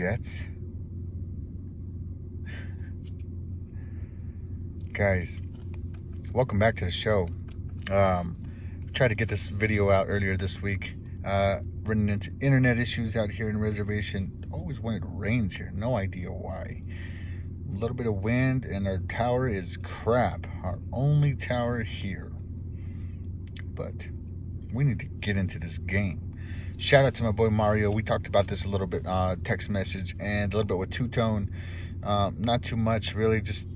Jets. Guys, welcome back to the show. Tried to get this video out earlier this week. Running into internet issues out here in Reservation. Always when it rains here. No idea why. A little bit of wind and our tower is crap. Our only tower here. But we need to get into this game. Shout out to my boy Mario. We talked about this a little bit, text message, and a little bit with two-tone. Not too much, really. Just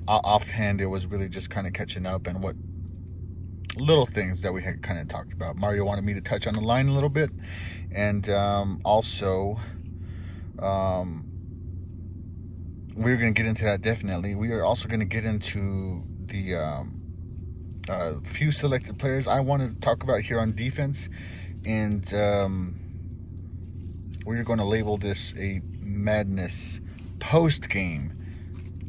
offhand, it was really just kind of catching up and what little things that we had kind of talked about. Mario wanted me to touch on the line a little bit, and also we're going to get into that definitely. We are also going to get into the few selected players I want to talk about here on defense, and we're going to label this a Madness post-game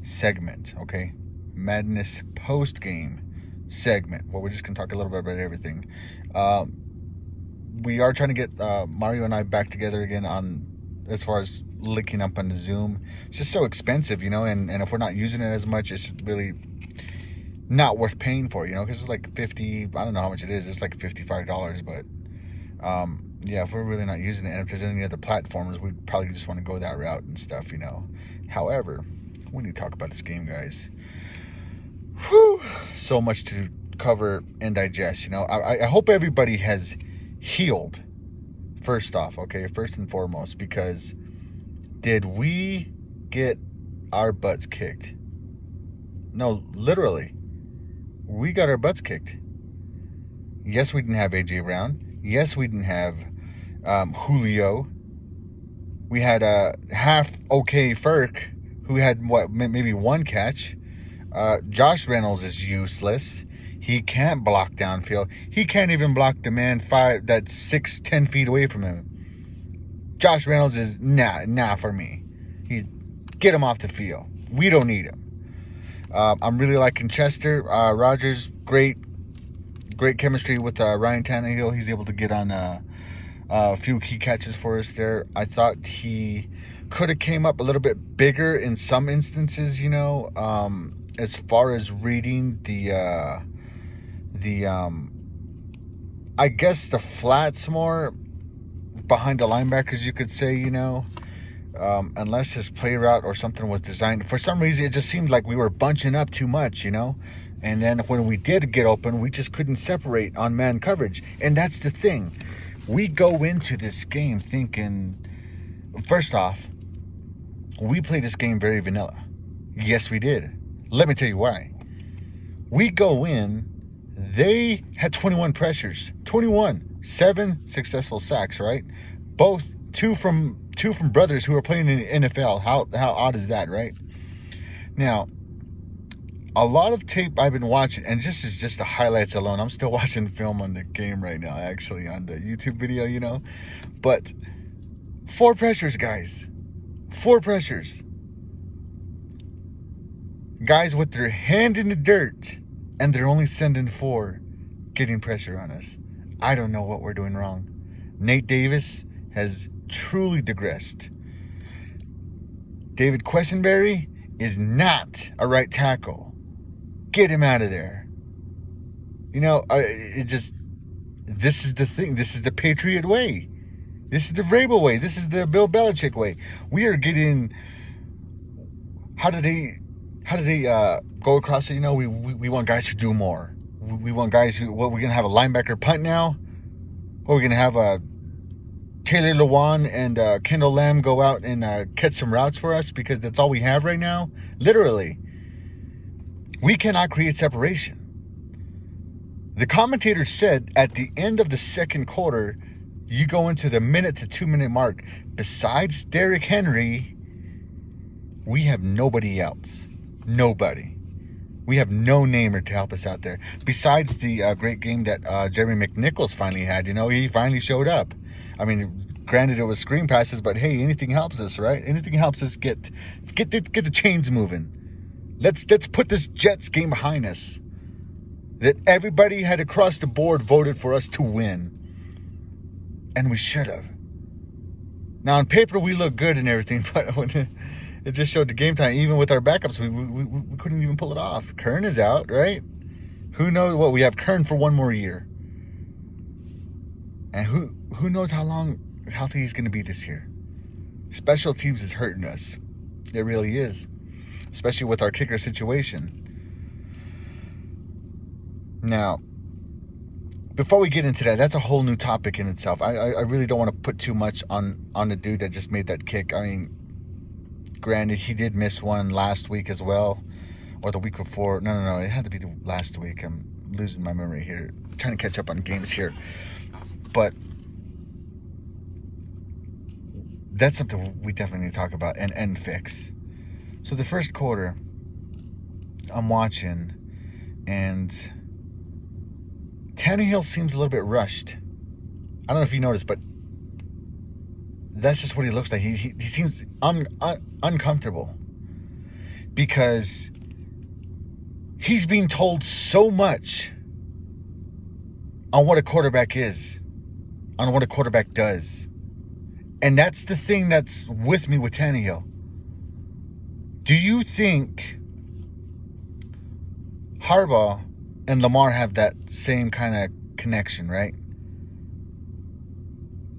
segment, okay? Madness post-game segment, where we're just going to talk a little bit about everything. We are trying to get Mario and I back together again on as far as linking up on the Zoom. It's just so expensive, you know, and if we're not using it as much, it's really not worth paying for, you know, because it's like 50, I don't know how much it is. It's like $55, but yeah, if we're really not using it, and if there's any other platforms, we probably just want to go that route and stuff, you know. However, we need to talk about this game, guys. Whew, so much to cover and digest, you know. I hope everybody has healed, first off, okay, first and foremost, because did we get our butts kicked? No, literally, we got our butts kicked. Yes, we didn't have A.J. Brown. Yes, we didn't have Julio. We had a half okay Ferk, who had, what, maybe one catch. Josh Reynolds is useless. He can't block downfield. He can't even block the man that's 6-10 feet away from him. Josh Reynolds is nah for me. Get him off the field. We don't need him. I'm really liking Chester. Rogers, great chemistry with Ryan Tannehill. He's able to get on a few key catches for us there. I thought he could have came up a little bit bigger in some instances, you know, as far as reading the I guess the flats more behind the linebackers, you could say, you know, unless his play route or something was designed. For some reason, it just seemed like we were bunching up too much, you know, and then when we did get open, we just couldn't separate on man coverage. And that's the thing. We go into this game thinking, first off, we played this game very vanilla. Yes, we did. Let me tell you why. We go in, they had 21 pressures. 21. 7 successful sacks, right? Both, two from brothers who are playing in the NFL. How odd is that, right? Now, a lot of tape I've been watching, and this is just the highlights alone. I'm still watching film on the game right now, actually, on the YouTube video, you know. But 4 pressures, guys. 4 pressures. Guys with their hand in the dirt, and they're only sending 4, getting pressure on us. I don't know what we're doing wrong. Nate Davis has truly digressed. David Quessenberry is not a right tackle. Get him out of there. You know, this is the thing. This is the Patriot way. This is the Vrabel way. This is the Bill Belichick way. We are getting. How do they go across it? You know, we want guys who do more. We want guys who. What, we're gonna have a linebacker punt now? Or we're gonna have Taylor Lewan and Kendall Lamb go out and catch some routes for us because that's all we have right now? Literally. We cannot create separation. The commentator said at the end of the second quarter, you go into the minute to 2 minute mark. Besides Derrick Henry, we have nobody else. Nobody. We have no namer to help us out there. Besides the great game that Jeremy McNichols finally had, you know, he finally showed up. I mean, granted it was screen passes, but hey, anything helps us, right? Anything helps us get the chains moving. Let's put this Jets game behind us. That everybody had across the board voted for us to win. And we should have. Now, on paper, we look good and everything, but when it just showed the game time, even with our backups, we couldn't even pull it off. Kern is out, right? Who knows what? We have Kern for one more year. And who knows how long healthy he's going to be this year. Special teams is hurting us. It really is. Especially with our kicker situation. Now, before we get into that, that's a whole new topic in itself. I really don't want to put too much on the dude that just made that kick. I mean, granted, he did miss one last week as well. Or the week before. No. It had to be the last week. I'm losing my memory here. I'm trying to catch up on games here. But that's something we definitely need to talk about and fix. So the first quarter, I'm watching, and Tannehill seems a little bit rushed. I don't know if you noticed, but that's just what he looks like. He seems uncomfortable because he's being told so much on what a quarterback is, on what a quarterback does. And that's the thing that's with me with Tannehill. Do you think Harbaugh and Lamar have that same kind of connection, right?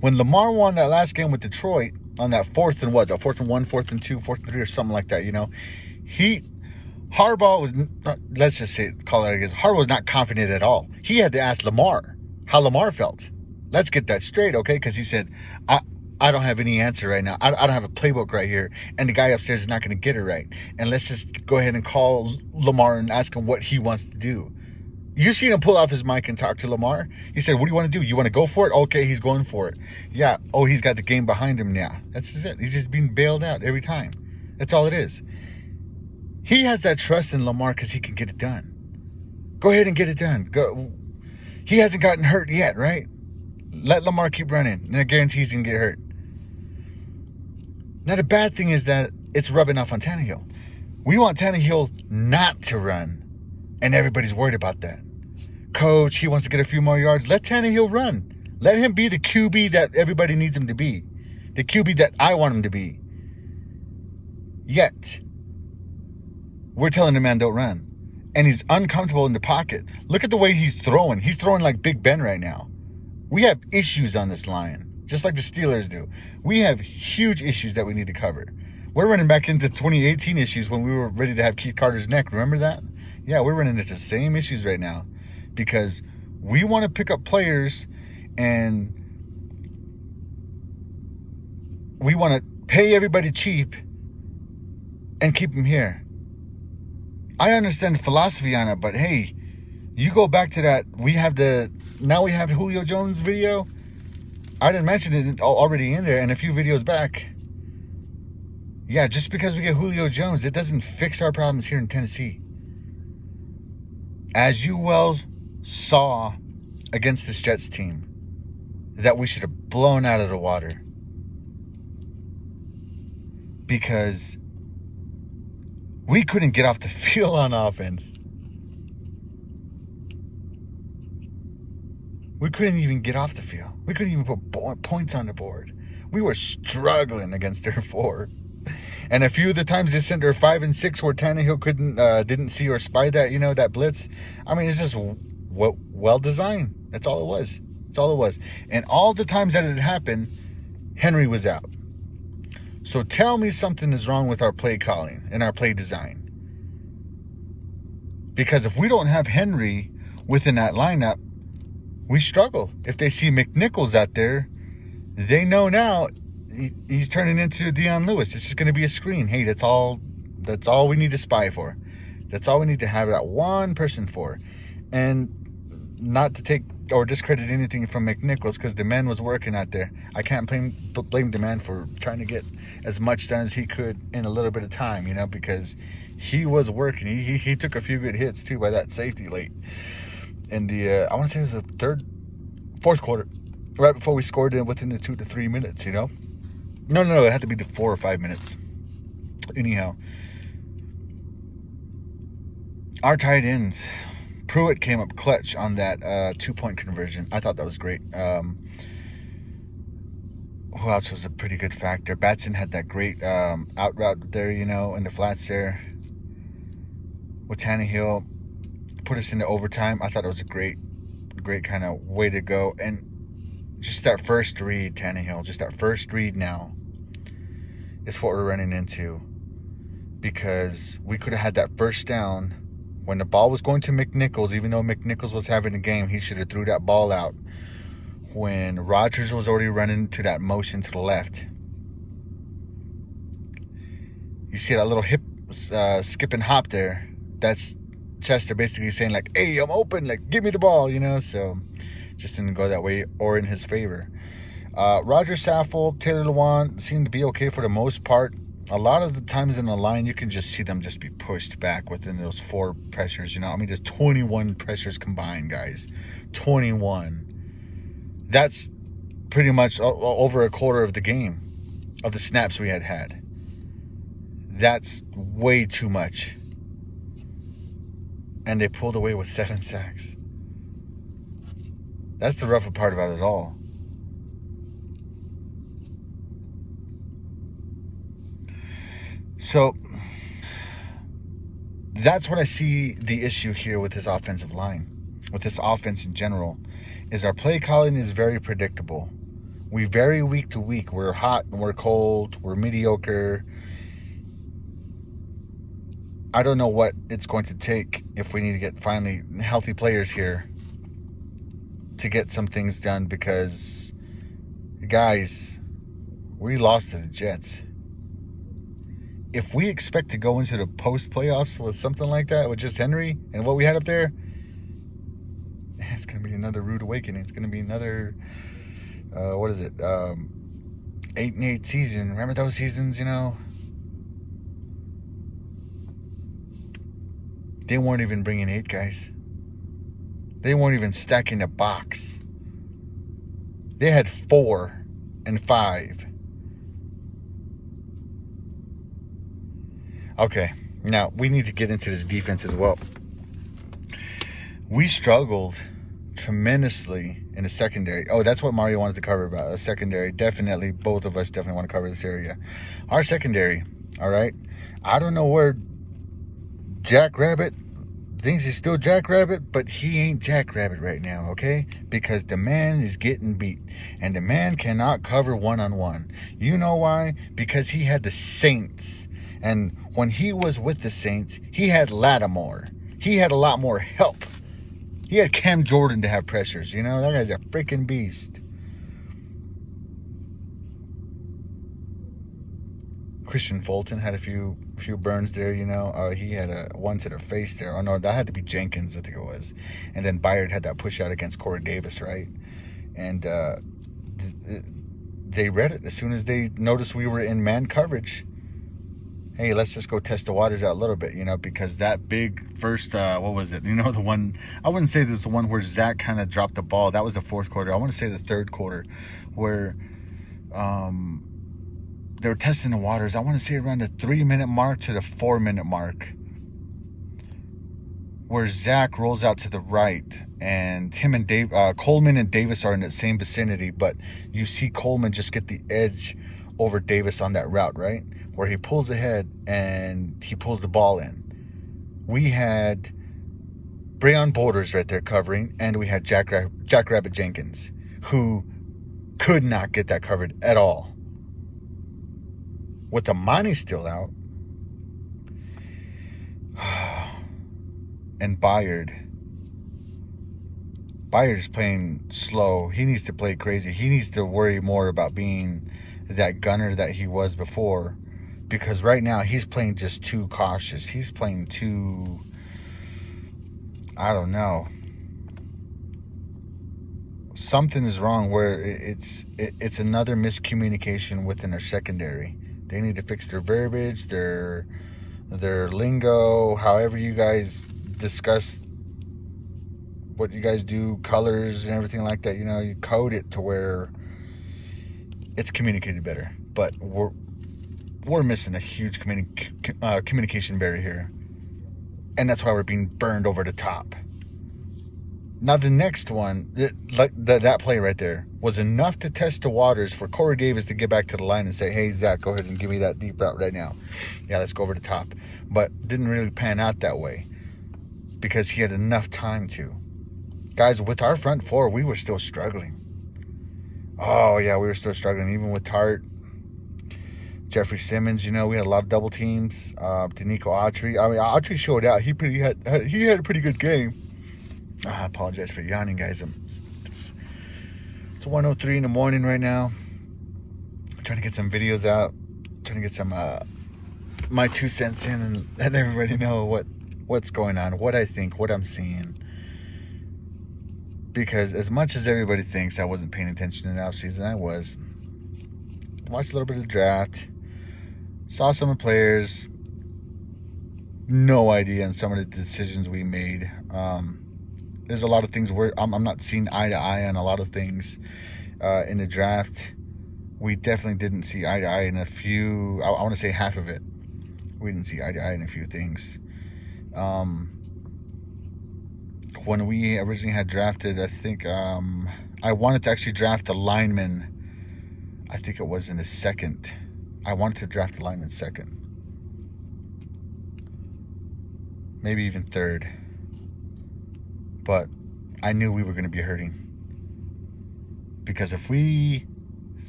When Lamar won that last game with Detroit on that 4th and 1, 4th and 2, 4th and 3 or something like that, Harbaugh was, let's just call it again. Harbaugh was not confident at all. He had to ask Lamar how Lamar felt. Let's get that straight, okay? Because he said, I don't have any answer right now. I don't have a playbook right here. And the guy upstairs is not going to get it right. And let's just go ahead and call Lamar and ask him what he wants to do. You seen him pull off his mic and talk to Lamar? He said, what do you want to do? You want to go for it? Okay, he's going for it. Yeah. Oh, he's got the game behind him now. That's it. He's just being bailed out every time. That's all it is. He has that trust in Lamar because he can get it done. Go ahead and get it done. Go. He hasn't gotten hurt yet, right? Let Lamar keep running, and I guarantee he's going to get hurt. Now, the bad thing is that it's rubbing off on Tannehill. We want Tannehill not to run, and everybody's worried about that. Coach, he wants to get a few more yards. Let Tannehill run. Let him be the QB that everybody needs him to be. The QB that I want him to be. Yet, we're telling the man don't run. And he's uncomfortable in the pocket. Look at the way he's throwing. He's throwing like Big Ben right now. We have issues on this line, just like the Steelers do. We have huge issues that we need to cover. We're running back into 2018 issues when we were ready to have Keith Carter's neck. Remember that? Yeah, we're running into the same issues right now because we want to pick up players and we want to pay everybody cheap and keep them here. I understand the philosophy on it, but hey, you go back to that. Now we have Julio Jones video. I didn't mention it already in there, and a few videos back. Yeah, just because we get Julio Jones, it doesn't fix our problems here in Tennessee. As you well saw against this Jets team, that we should have blown out of the water. Because we couldn't get off the field on offense. We couldn't even get off the field. We couldn't even put points on the board. We were struggling against their 4. And a few of the times they sent their 5 and 6 where Tannehill didn't see or spy that, that blitz. I mean, it's just well designed. That's all it was. That's all it was. And all the times that it happened, Henry was out. So tell me something is wrong with our play calling and our play design. Because if we don't have Henry within that lineup, we struggle. If they see McNichols out there, they know now he's turning into Deion Lewis. It's just going to be a screen. Hey, that's all we need to spy for. That's all we need to have that one person for. And not to take or discredit anything from McNichols because the man was working out there. I can't blame the man for trying to get as much done as he could in a little bit of time, because he was working. He took a few good hits too by that safety late. In the, I want to say it was the fourth quarter, right before we scored within the 2 to 3 minutes, No, it had to be the 4 or 5 minutes. Anyhow, our tight ends, Pruitt came up clutch on that 2-point conversion. I thought that was great. who else was a pretty good factor? Batson had that great out route there, you know, in the flats there with Tannehill. Put us into overtime. I thought it was a great kind of way to go. And just that first read, Tannehill, just that first read now is what we're running into. Because we could have had that first down when the ball was going to McNichols. Even though McNichols was having a game, he should have threw that ball out when Rodgers was already running to that motion to the left. You see that little hip skip and hop there. That's Chester basically saying like, hey, I'm open, like give me the ball, you know. So just didn't go that way or in his favor. Roger Saffold, Taylor Lewan seemed to be okay for the most part. A lot of the times in the line, you can just see them just be pushed back within those 4 pressures, you know. I mean, there's 21 pressures combined, guys. 21. That's pretty much over a quarter of the game, of the snaps we had. That's way too much. And they pulled away with 7 sacks. That's the rougher part about it all. So that's what I see the issue here with this offensive line, with this offense in general, is our play calling is very predictable. We vary week to week. We're hot and we're cold. We're mediocre. I don't know what it's going to take if we need to get finally healthy players here to get some things done, because, guys, we lost to the Jets. If we expect to go into the post-playoffs with something like that, with just Henry and what we had up there, it's going to be another rude awakening. It's going to be another, 8-8 season. Remember those seasons, you know? They weren't even bringing 8 guys. They weren't even stacking the box. They had 4 and 5. Okay, now we need to get into this defense as well. We struggled tremendously in the secondary. Oh, that's what Mario wanted to cover about. A secondary, definitely. Both of us definitely want to cover this area. Our secondary, all right? I don't know where Jackrabbit thinks he's still Jackrabbit, but he ain't Jackrabbit right now, okay? Because the man is getting beat, and the man cannot cover one-on-one. You know why? Because he had the Saints. And when he was with the Saints, he had Lattimore. He had a lot more help. He had Cam Jordan to have pressures. You know, that guy's a freaking beast. Christian Fulton had a few burns there, you know. He had one to the face there. Oh, no, that had to be Jenkins, I think it was. And then Byard had that push out against Corey Davis, right? And they read it as soon as they noticed we were in man coverage. Hey, let's just go test the waters out a little bit, you know, because that big first, what was it? You know, the one, I wouldn't say this is the one where Zach kind of dropped the ball. That was the 4th quarter. I want to say the 3rd quarter where they were testing the waters. I want to say around the 3-minute mark to the 4-minute mark, where Zach rolls out to the right, and him and Coleman and Davis are in the same vicinity, but you see Coleman just get the edge over Davis on that route, right? Where he pulls ahead and he pulls the ball in. We had Breon Borders right there covering, and we had Jackrabbit Jenkins, who could not get that covered at all. With the money still out, and Byard is playing slow. He needs to play crazy. He needs to worry more about being that gunner that he was before, because right now he's playing just too cautious. He's playing too, I don't know. Something is wrong where it's another miscommunication within their secondary. They need to fix their verbiage, their lingo, however you guys discuss what you guys do, colors and everything like that. You know, you code it to where it's communicated better. But we're missing a huge communication barrier here, and that's why we're being burned over the top. Now the next one, that play right there, was enough to test the waters for Corey Davis to get back to the line and say, hey, Zach, go ahead and give me that deep route right now. Yeah, let's go over the top. But didn't really pan out that way because he had enough time to. Guys, with our front four, we were still struggling. Oh, yeah, we were still struggling. Even with Tart, Jeffrey Simmons, we had a lot of double teams. Danico Autry. I mean, Autry showed out. He had a pretty good game. I apologize for yawning, guys. It's 1:03 in the morning right now. I'm trying to get some videos out. Trying to get some my 2 cents in and let everybody know what's going on, what I think, what I'm seeing. Because as much as everybody thinks I wasn't paying attention in the offseason, I was. Watched a little bit of the draft. Saw some of the players. No idea on some of the decisions we made. There's a lot of things where I'm not seeing eye to eye on a lot of things in the draft. We definitely didn't see eye to eye in a few. I want to say half of it. We didn't see eye to eye in a few things. When we originally had drafted, I think I wanted to actually draft a lineman. I think it was in the second. I wanted to draft a lineman second. Maybe even third. But I knew we were going to be hurting. Because if we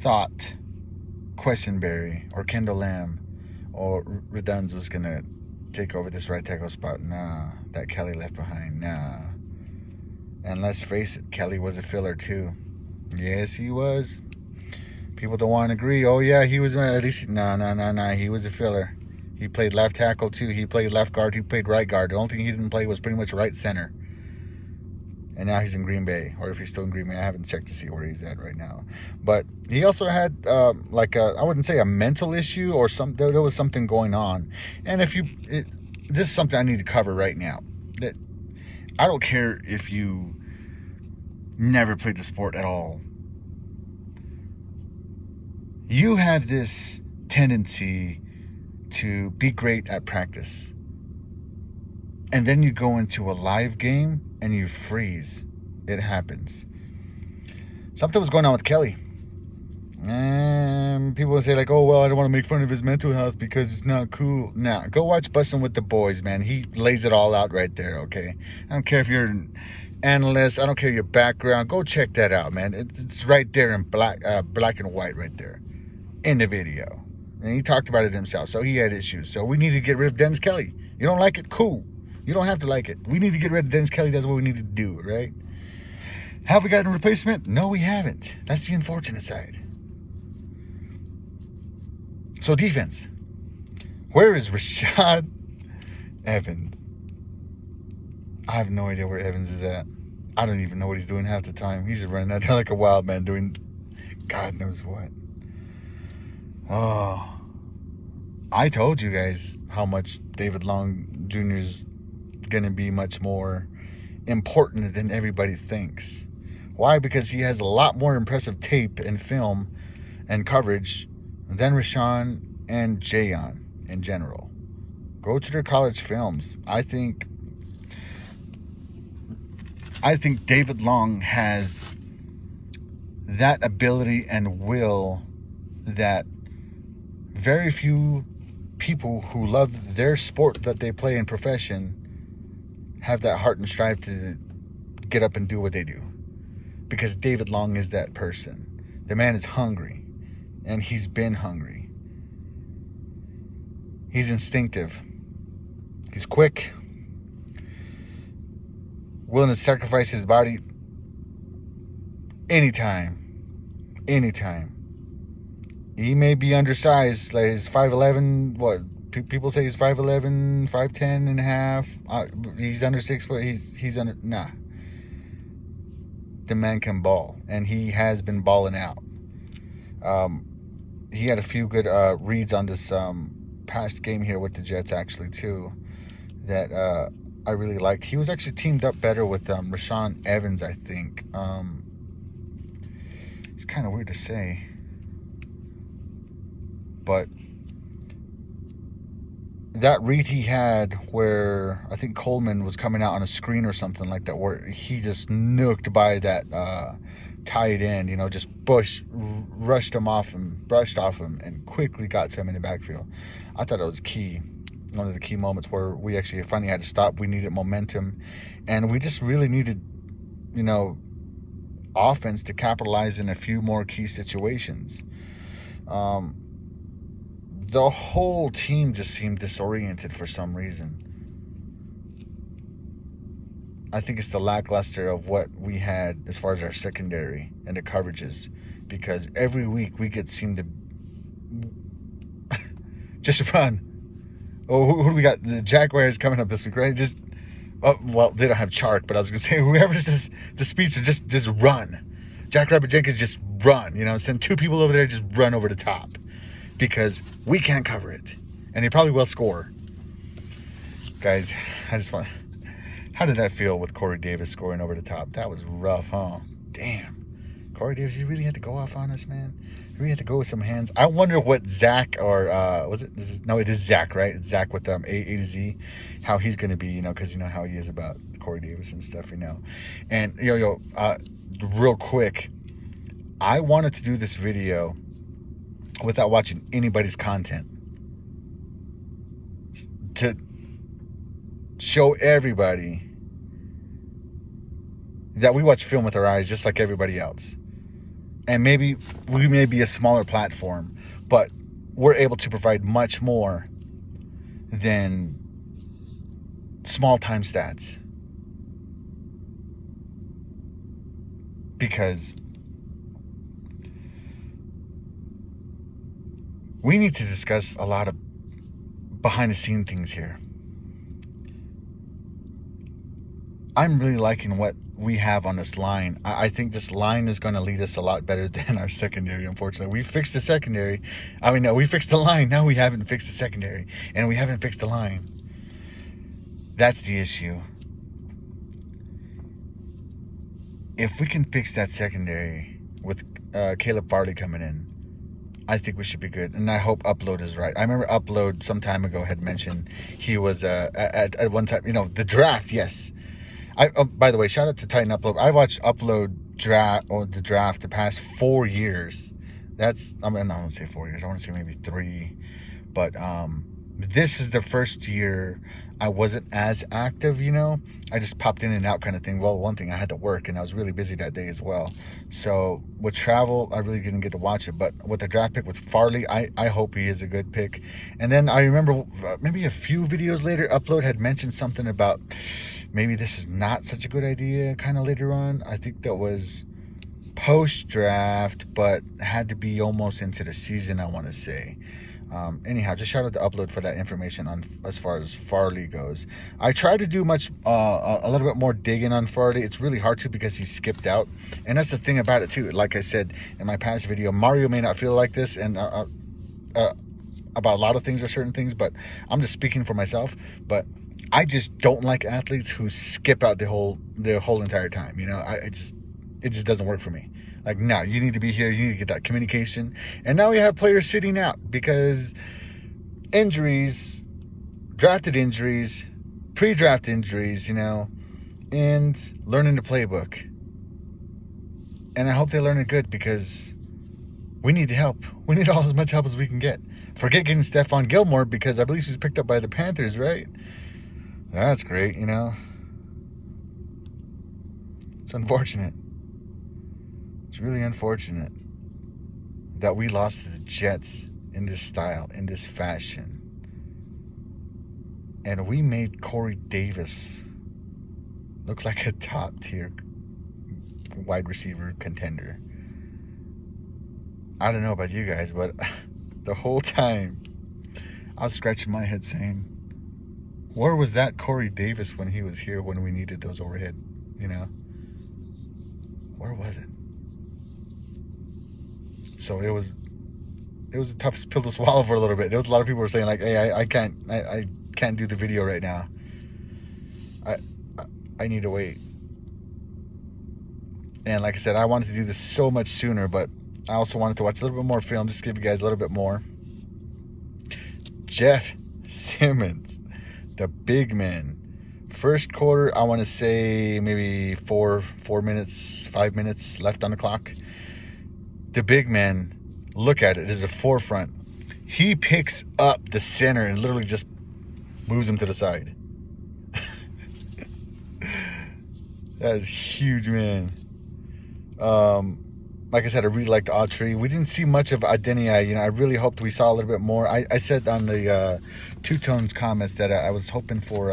thought Quessenberry or Kendall Lamb or Reduns was going to take over this right tackle spot, nah. That Kelly left behind, nah. And let's face it, Kelly was a filler too. Yes, he was. People don't want to agree. Oh, yeah, he was at least. Nah. He was a filler. He played left tackle too. He played left guard. He played right guard. The only thing he didn't play was pretty much right center. And now he's in Green Bay. Or if he's still in Green Bay, I haven't checked to see where he's at right now. But he also had I wouldn't say a mental issue or something. There was something going on. And this is something I need to cover right now. That I don't care if you never played the sport at all. You have this tendency to be great at practice. And then you go into a live game and you freeze. It happens. Something was going on with Kelly. And people will say like, oh, well, I don't want to make fun of his mental health because it's not cool. Nah, go watch Bussin' with the Boys, man. He lays it all out right there, okay? I don't care if you're an analyst. I don't care your background. Go check that out, man. It's right there in black and white right there in the video. And he talked about it himself, so he had issues. So we need to get rid of Dennis Kelly. You don't like it? Cool. You don't have to like it. We need to get rid of Dennis Kelly. That's what we need to do, right? Have we got a replacement? No, we haven't. That's the unfortunate side. So defense. Where is Rashad Evans? I have no idea where Evans is at. I don't even know what he's doing half the time. He's just running out there like a wild man doing God knows what. Oh. I told you guys how much David Long Jr. is going to be much more important than everybody thinks. Why? Because he has a lot more impressive tape and film and coverage than Rashawn and Jayon in general. Go to their college films. I think David Long has that ability and will that very few people who love their sport that they play in profession have that heart and strive to get up and do what they do. Because David Long is that person. The man is hungry. And he's been hungry. He's instinctive. He's quick. Willing to sacrifice his body anytime. He may be undersized. Like he's 5'11", what? People say he's 5'11", 5'10 and a half. He's under 6 foot. He's under... Nah. The man can ball. And he has been balling out. He had a few good reads on this past game here with the Jets, actually, too, that I really liked. He was actually teamed up better with Rashaan Evans, I think. It's kind of weird to say. But that read he had where I think Coleman was coming out on a screen or something like that, where he just nuked by that tight end, you know, just rushed him off and brushed off him and quickly got to him in the backfield. I thought it was key. One of the key moments where we actually finally had to stop. We needed momentum, and we just really needed, you know, offense to capitalize in a few more key situations. The whole team just seemed disoriented for some reason. I think it's the lackluster of what we had as far as our secondary and the coverages, because every week we seem to just run. Oh, who do we got? The Jaguars coming up this week, right? Just, oh, well, they don't have Chark, but I was gonna say whoever's the speedster, just run. Jackrabbit Jenkins, just run. You know, send two people over there, just run over the top, because we can't cover it, and he probably will score. Guys, I just want. How did that feel with Corey Davis scoring over the top? That was rough, huh? Damn, Corey Davis, you really had to go off on us, man. You really had to go with some hands. I wonder what Zach or was it? No, it is Zach, right? It's Zach with A to Z. How he's gonna be, you know, because you know how he is about Corey Davis and stuff, you know. And real quick, I wanted to do this video without watching anybody's content to show everybody that we watch film with our eyes just like everybody else. And maybe we may be a smaller platform, but we're able to provide much more than small time stats. Because we need to discuss a lot of behind the scene things here. I'm really liking what we have on this line. I think this line is going to lead us a lot better than our secondary, unfortunately. We fixed the secondary. No, we fixed the line. Now we haven't fixed the secondary. And we haven't fixed the line. That's the issue. If we can fix that secondary with Caleb Farley coming in, I think we should be good. And I hope Upload is right. I remember Upload some time ago had mentioned he was at one time, you know, the draft, yes. By the way, shout out to Titan Upload. I watched Upload the draft the past 4 years. I don't want to say 4 years. I want to say maybe 3. But this is the first year I wasn't as active, you know. I just popped in and out kind of thing. Well, one thing, I had to work, and I was really busy that day as well. So with travel, I really didn't get to watch it. But with the draft pick with Farley, I hope he is a good pick. And then I remember maybe a few videos later, Upload had mentioned something about maybe this is not such a good idea kind of later on. I think that was post-draft, but had to be almost into the season, I want to say. Anyhow, just shout out to Upload for that information on as far as Farley goes. I tried to do a little bit more digging on Farley. It's really hard to because he skipped out, and that's the thing about it too. Like I said in my past video, Mario may not feel like this, and about a lot of things or certain things, but I'm just speaking for myself. But I just don't like athletes who skip out the whole entire time. You know, it just doesn't work for me. Like, no, you need to be here. You need to get that communication. And now we have players sitting out because injuries, drafted injuries, pre-draft injuries, you know, and learning the playbook. And I hope they learn it good because we need help. We need as much help as we can get. Forget getting Stephon Gilmore because I believe she's picked up by the Panthers, right? That's great, you know. It's unfortunate. It's really unfortunate that we lost to the Jets in this style, in this fashion. And we made Corey Davis look like a top-tier wide receiver contender. I don't know about you guys, but the whole time I was scratching my head saying, where was that Corey Davis when he was here when we needed those overhead, you know? Where was it? So it was a tough pill to swallow for a little bit. There was a lot of people were saying like, "Hey, I can't do the video right now. I need to wait." And like I said, I wanted to do this so much sooner, but I also wanted to watch a little bit more film, just to give you guys a little bit more. Jeff Simmons, the big man. First quarter, I want to say maybe 4 minutes, 5 minutes left on the clock. The big man, look at it, is a forefront. He picks up the center and literally just moves him to the side. That is huge, man. Like I said, I really liked Autry. We didn't see much of Adenia. I really hoped we saw a little bit more. I said on the Two Tones comments that I was hoping for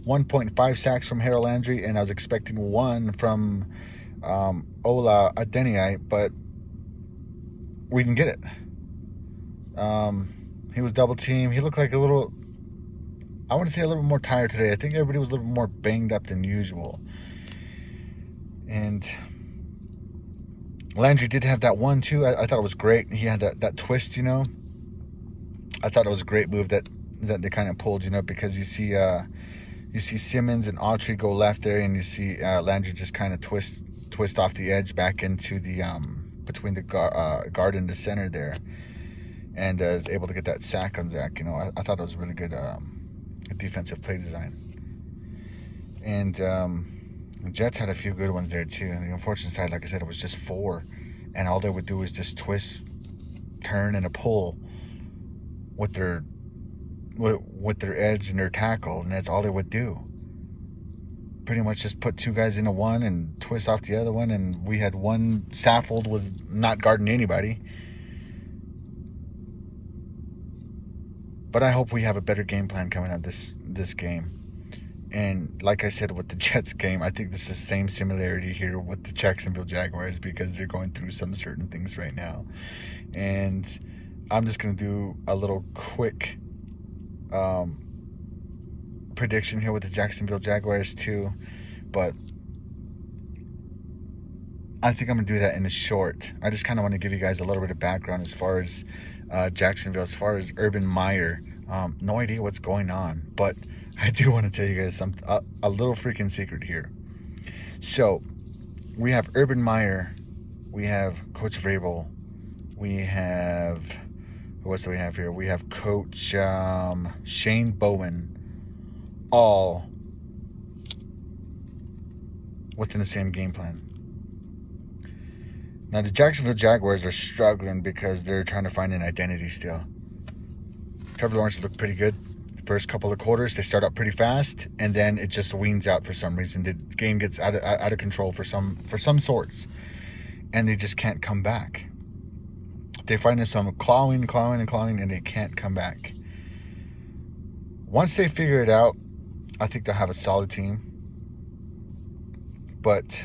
1.5 sacks from Harold Landry, and I was expecting one from Ola Adenia, but we didn't get it. He was double teamed. He looked like a little, I want to say a little bit more tired today. I think everybody was a little more banged up than usual. And Landry did have that one too. I thought it was great. He had that twist, I thought it was a great move that they kind of pulled, because you see Simmons and Autry go left there, and you see Landry just kind of twist off the edge back into the between the guard and the center there, and is able to get that sack on Zach. I thought it was really good defensive play design. And the Jets had a few good ones there too. And the unfortunate side, like I said, it was just 4, and all they would do is just twist, turn, and a pull with their edge and their tackle, and that's all they would do. Pretty much just put 2 guys into one and twist off the other one, and we had one. Saffold was not guarding anybody. But I hope we have a better game plan coming up this game. And like I said with the Jets game, I think this is the same similarity here with the Jacksonville Jaguars, because they're going through some certain things right now. And I'm just going to do a little quick prediction here with the Jacksonville Jaguars too. But I think I'm going to do that in a short. I just kind of want to give you guys a little bit of background as far as Jacksonville, as far as Urban Meyer. No idea what's going on, but I do want to tell you guys a little freaking secret here. So we have Urban Meyer, we have Coach Vrabel, we have, who else do we have here? We have Coach Shane Bowen, all within the same game plan. Now the Jacksonville Jaguars are struggling because they're trying to find an identity still. Trevor Lawrence looked pretty good. First couple of quarters, they start up pretty fast, and then it just weans out for some reason. The game gets out of control for some sorts, and they just can't come back. They find themselves clawing, and they can't come back. Once they figure it out, I think they'll have a solid team. But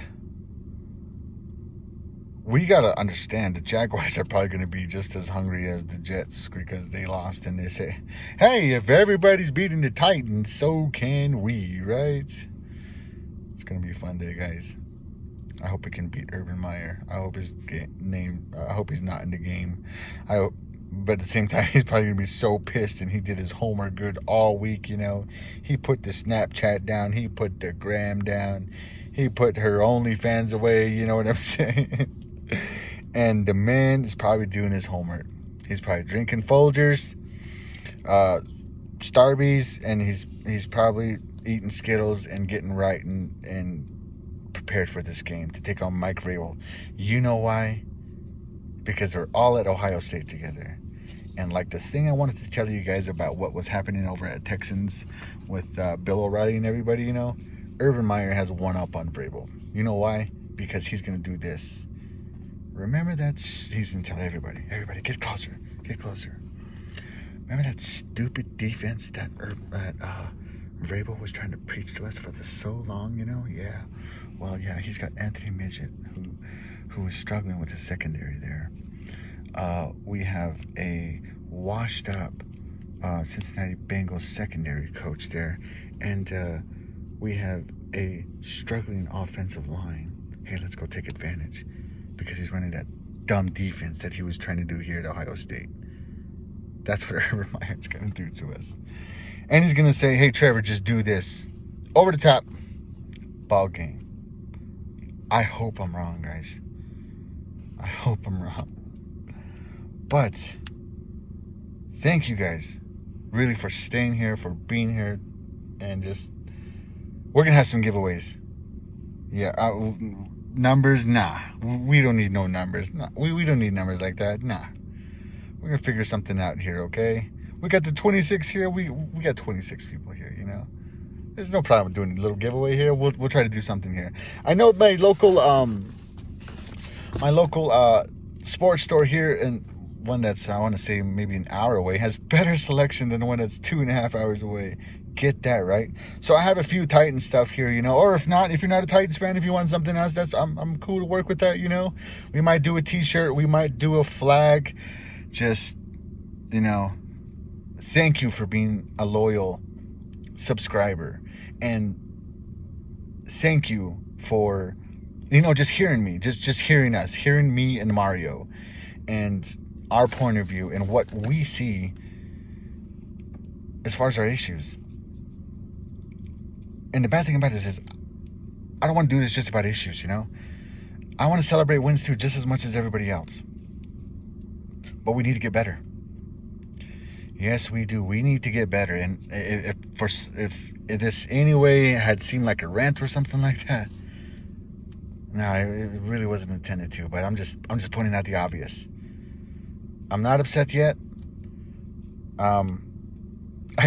we got to understand the Jaguars are probably going to be just as hungry as the Jets, because they lost, and they say, hey, if everybody's beating the Titans, so can we, right? It's going to be a fun day, guys. I hope we can beat Urban Meyer. I hope I hope he's not in the game. But at the same time, he's probably going to be so pissed, and he did his homework good all week, He put the Snapchat down. He put the gram down. He put her OnlyFans away, you know what I'm saying? And the man is probably doing his homework. He's probably drinking Folgers, Starbies, and he's probably eating Skittles and getting right and prepared for this game to take on Mike Vrabel. You know why? Because they're all at Ohio State together. And like the thing I wanted to tell you guys about what was happening over at Texans with Bill O'Reilly and everybody, Urban Meyer has one up on Vrabel. You know why? Because he's going to do this. Remember that? He's going to tell everybody, get closer. Remember that stupid defense that Vrabel was trying to preach to us for so long, Yeah. Well, yeah, he's got Anthony Midget, who is struggling with the secondary there. We have a washed up Cincinnati Bengals secondary coach there, and we have a struggling offensive line. Hey, let's go take advantage, because he's running that dumb defense that he was trying to do here at Ohio State. That's what Urban Meyer's going to do to us. And he's going to say, hey, Trevor, just do this. Over the top. Ball game. I hope I'm wrong, guys. I hope I'm wrong. But thank you guys really for staying here, for being here, and just we're gonna have some giveaways. Yeah, numbers, nah. We don't need no numbers. Nah, we don't need numbers like that. Nah, we're gonna figure something out here, okay? We got the 26 here. We got 26 people here. You know, there's no problem doing a little giveaway here. We'll try to do something here. I know my local sports store here, and one that's, I want to say, maybe an hour away, has better selection than the one that's 2.5 hours away. Get that, right? So I have a few Titans stuff here, you know, or if not, if you're not a Titans fan, if you want something else, I'm cool to work with that, you know. We might do a t-shirt, we might do a flag. Just, you know, thank you for being a loyal subscriber, and thank you for, you know, just hearing me, just hearing us, hearing me and Mario, and our point of view and what we see as far as our issues. And the bad thing about this is, I don't want to do this just about issues, you know. I want to celebrate wins too, just as much as everybody else. But we need to get better. Yes, we do. We need to get better. And if this anyway had seemed like a rant or something like that, no, it really wasn't intended to. But I'm just pointing out the obvious. I'm not upset yet. I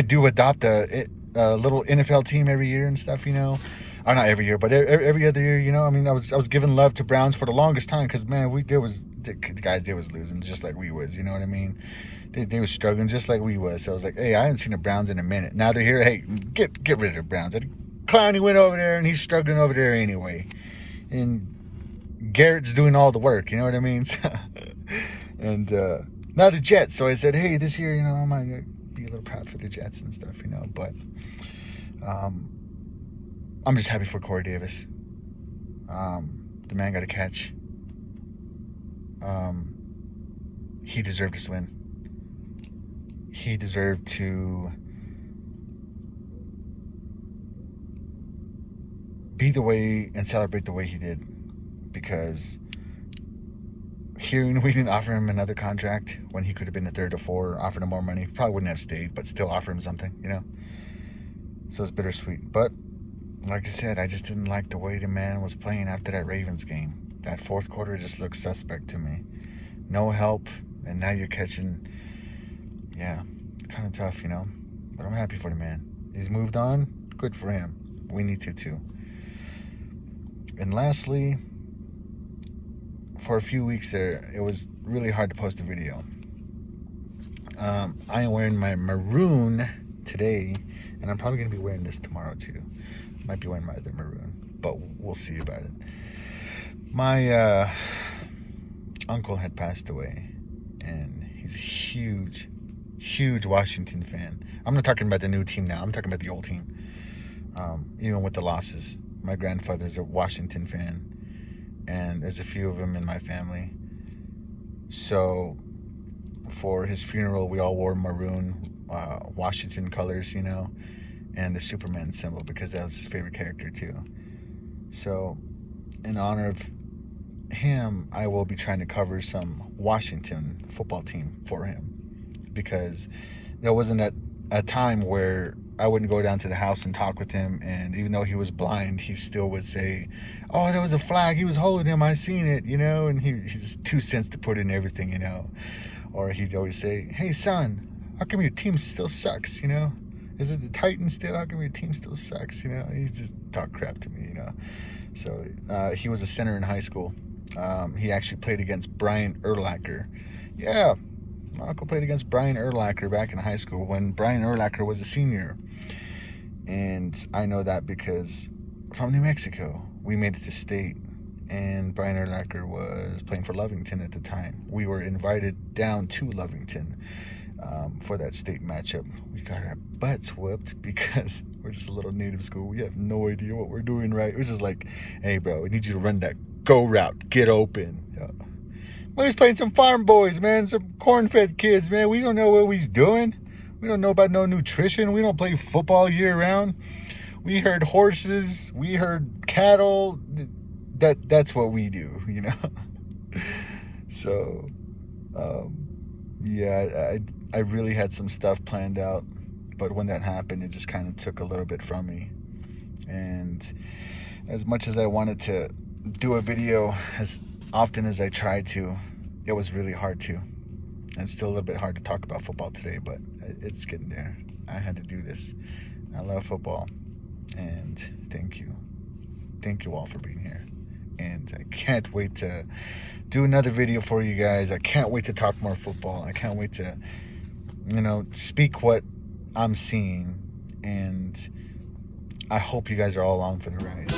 do adopt a little NFL team every year and stuff, you know. Or not every year, but every other year, you know. I mean, I was giving love to Browns for the longest time because, man, the guys, they was losing just like we was, you know what I mean? They was struggling just like we was. So I was like, hey, I haven't seen the Browns in a minute. Now they're here. Hey, get rid of the Browns. Clowney went over there, and he's struggling over there anyway. And Garrett's doing all the work, you know what I mean? And now the Jets. So I said, hey, this year, you know, I might be a little proud for the Jets and stuff, you know. But I'm just happy for Corey Davis. The man got a catch. He deserved this win. He deserved to be the way and celebrate the way he did, because hearing we didn't offer him another contract when he could have been a third or four, offered him more money, probably wouldn't have stayed, but still offer him something, you know. So it's bittersweet. But like I said, I just didn't like the way the man was playing after that Ravens game. That fourth quarter just looked suspect to me. No help, and now you're catching. Yeah, kind of tough, you know. But I'm happy for the man. He's moved on. Good for him. We need to too. And lastly, for a few weeks there, it was really hard to post a video. I am wearing my maroon today, and I'm probably going to be wearing this tomorrow too. Might be wearing my other maroon, but we'll see about it. My uncle had passed away, and he's a huge Washington fan. I'm not talking about the new team now. I'm talking about the old team. Even with the losses, my grandfather's a Washington fan, and there's a few of them in my family. So for his funeral, we all wore maroon Washington colors, you know, and the Superman symbol, because that was his favorite character too. So in honor of him, I will be trying to cover some Washington football team for him, because there wasn't a time where I wouldn't go down to the house and talk with him, and even though he was blind, he still would say, oh, there was a flag, he was holding him, I seen it, you know. And he's 2 cents to put in everything, you know. Or he'd always say, hey son, how come your team still sucks, you know? Is it the Titans still? How come your team still sucks, you know? He just talked crap to me, you know. So he was a center in high school. He actually played against Brian Urlacher. Yeah, my uncle played against Brian Urlacher back in high school when Brian Urlacher was a senior. And I know that because from New Mexico, we made it to state, and Brian Urlacher was playing for Lovington at the time. We were invited down to Lovington for that state matchup. We got our butts whooped because we're just a little native school. We have no idea what we're doing right. It was just like, hey, bro, we need you to run that go route. Get open. Yeah. We're just playing some farm boys, man. Some corn-fed kids, man. We don't know what we's doing. We don't know about no nutrition. We don't play football year-round. We herd horses. We herd cattle. That's what we do, you know. So, yeah, I really had some stuff planned out, but when that happened, it just kind of took a little bit from me. And as much as I wanted to do a video as often as I tried to, it was really hard to. And it's still a little bit hard to talk about football today, but it's getting there. I had to do this. I love football, and thank you. Thank you all for being here. And I can't wait to do another video for you guys. I can't wait to talk more football. I can't wait to, speak what I'm seeing. And I hope you guys are all along for the ride.